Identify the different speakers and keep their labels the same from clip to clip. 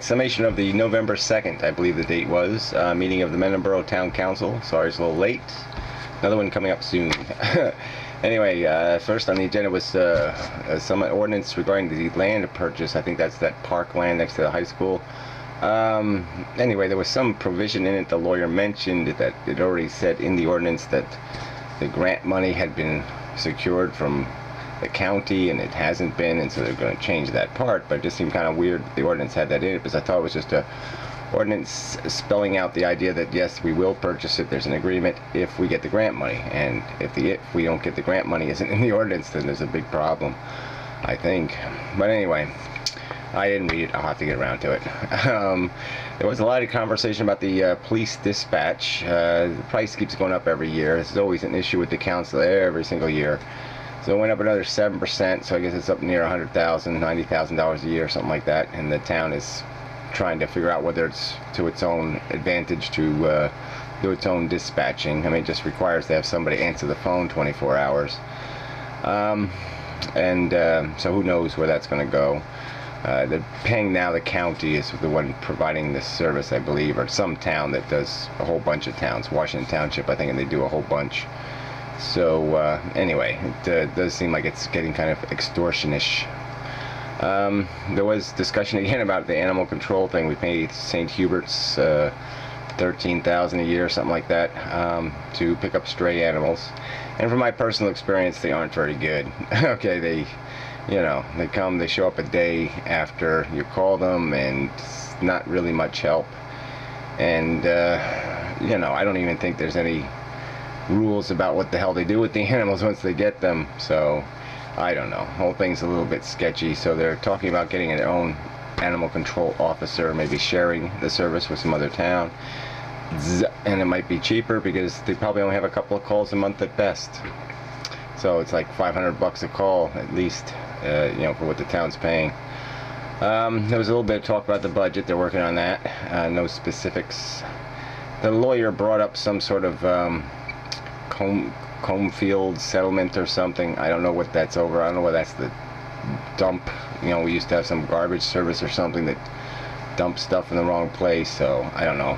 Speaker 1: Summation of the November 2nd, I believe the date was, meeting of the Mendham Borough Town Council. Sorry it's a little late. Another one coming up soon. Anyway, first on the agenda was some ordinance regarding the land purchase. I think that's that park land next to the high school. Anyway, there was some provision in it. The lawyer mentioned that it already said in the ordinance that the grant money had been secured from the county, and it hasn't been, and so they're going to change that part. But it just seemed kind of weird that the ordinance had that in it, because I thought it was just a ordinance spelling out the idea that yes, we will purchase it, there's an agreement if we get the grant money, and if we don't get the grant money isn't in the ordinance, then there's a big problem, I think. But anyway, I didn't read it. I'll have to get around to it. There was a lot of conversation about the police dispatch. The price keeps going up every year. This is always an issue with the council every single year. So it went up another 7%, so I guess it's up near $100,000, $90,000 a year, something like that. And the town is trying to figure out whether it's to its own advantage to do its own dispatching. I mean, it just requires to have somebody answer the phone 24 hours. So who knows where that's going to go. They're paying now, the county is the one providing this service, I believe, or some town that does a whole bunch of towns. Washington Township, I think, and they do a whole bunch. So anyway, it does seem like it's getting kind of extortionish. There was discussion again about the animal control thing. We paid St. Hubert's $13,000 a year, something like that, to pick up stray animals. And from my personal experience, they aren't very good. Okay, they come, they show up a day after you call them, and it's not really much help. And I don't even think there's any rules about what the hell they do with the animals once they get them. So I don't know, the whole thing's a little bit sketchy. So they're talking about getting their own animal control officer, maybe sharing the service with some other town, and it might be cheaper because they probably only have a couple of calls a month at best. So it's like $500 a call at least, for what the town's paying. There was a little bit of talk about the budget. They're working on that. No specifics. The lawyer brought up some sort of Comefield settlement or something. I don't know what that's over. I don't know whether that's the dump. We used to have some garbage service or something that dumps stuff in the wrong place, so I don't know.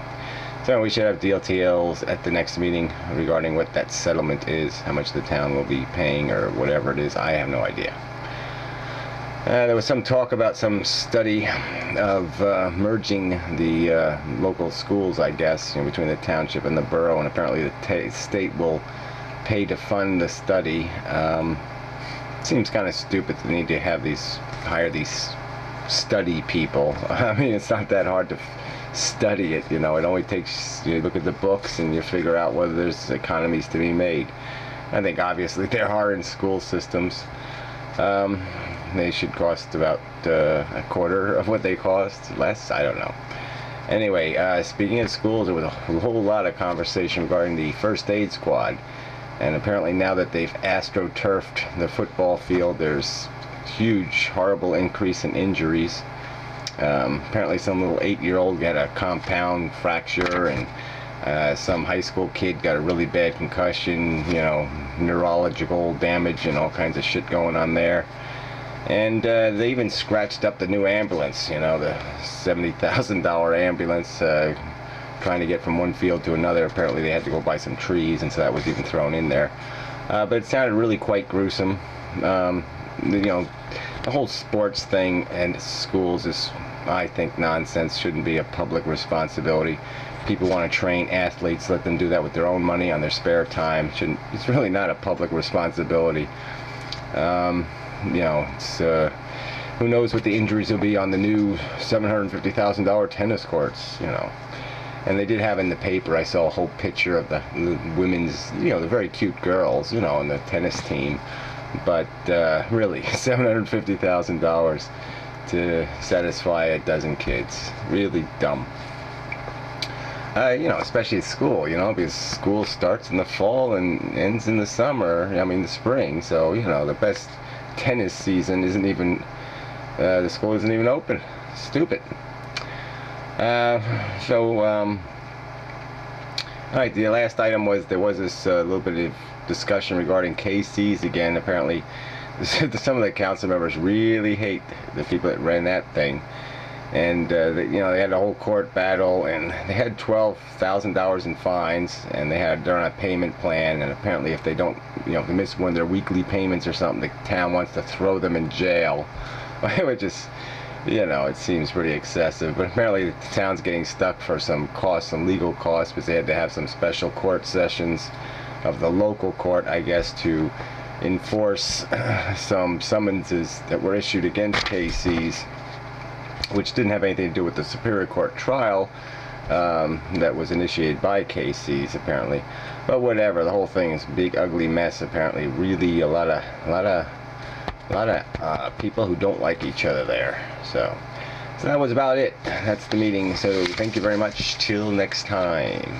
Speaker 1: So we should have DLTLs at the next meeting regarding what that settlement is, how much the town will be paying or whatever it is. I have no idea. There was some talk about some study of merging the local schools, I guess, between the township and the borough, and apparently the state will pay to fund the study. Seems kind of stupid to need to have hire these study people. I mean, it's not that hard to study it. It only takes, you look at the books and you figure out whether there's economies to be made. I think obviously there are in school systems. They should cost about a quarter of what they cost, less, I don't know. Anyway, speaking of schools, there was a whole lot of conversation regarding the first aid squad, and apparently now that they've astroturfed the football field, there's huge, horrible increase in injuries. Apparently some little 8-year-old got a compound fracture, and some high school kid got a really bad concussion, neurological damage and all kinds of shit going on there. And they even scratched up the new ambulance, the $70,000 ambulance, trying to get from one field to another. Apparently they had to go buy some trees, and so that was even thrown in there. But it sounded really quite gruesome. The whole sports thing and schools is, I think, nonsense. Shouldn't be a public responsibility. People want to train athletes, let them do that with their own money on their spare time. It's really not a public responsibility. It's who knows what the injuries will be on the new $750,000 tennis courts, And they did have in the paper, I saw a whole picture of the women's, the very cute girls, on the tennis team. But really, $750,000 to satisfy a dozen kids. Really dumb. Especially at school, because school starts in the fall and ends in the summer, the spring. So, the best tennis season isn't even, the school isn't even open. Stupid. Alright, the last item was, there was this little bit of discussion regarding KCs again. Apparently, some of the council members really hate the people that ran that thing. and they had a whole court battle, and they had $12,000 in fines, and they're on a payment plan, and apparently if they don't, if they miss one of their weekly payments or something, the town wants to throw them in jail, which is, it seems pretty excessive. But apparently the town's getting stuck for some legal costs, because they had to have some special court sessions of the local court, I guess, to enforce some summonses that were issued against KC's, which didn't have anything to do with the Superior Court trial that was initiated by KC's, apparently. But whatever, the whole thing is a big ugly mess, apparently. Really a lot of people who don't like each other there. So that was about it. That's the meeting. So thank you very much. Till next time.